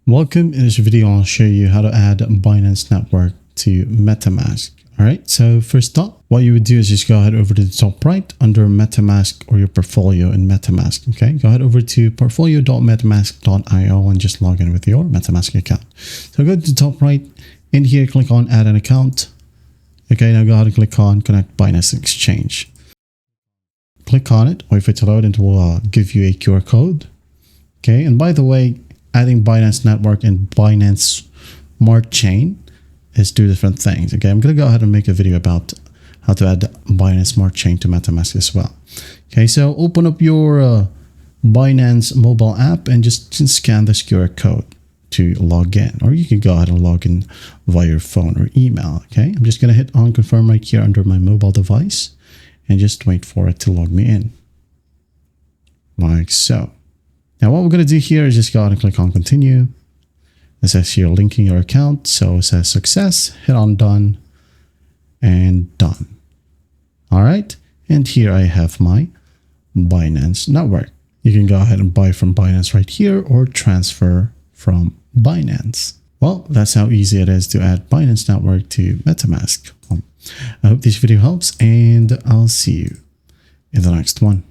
Welcome. In this video, I'll show you how to add Binance Network to MetaMask. All right. So first up, what you would do is just go ahead over to the top right under MetaMask or your portfolio in MetaMask. Okay. Go ahead over to portfolio.metamask.io and just log in with your MetaMask account. So go to the top right. In here, click on add an account. Okay. Now go ahead and click on connect Binance Exchange. Click on it, wait for it to load, and it will give you a QR code. Okay. And by the way, adding Binance Network and Binance Smart Chain is two different things. Okay, I'm going to go ahead and make a video about how to add Binance Smart Chain to MetaMask as well. Okay, so open up your Binance mobile app and just scan this QR code to log in. Or you can go ahead and log in via your phone or email. Okay, I'm just going to hit on confirm right here under my mobile device and just wait for it to log me in. Like so. Now what we're going to do here is just go ahead and click on continue. It says here linking your account. So it says success, hit on done and done. All right. And here I have my Binance network. You can go ahead and buy from Binance right here or transfer from Binance. Well, that's how easy it is to add Binance network to MetaMask. I hope this video helps and I'll see you in the next one.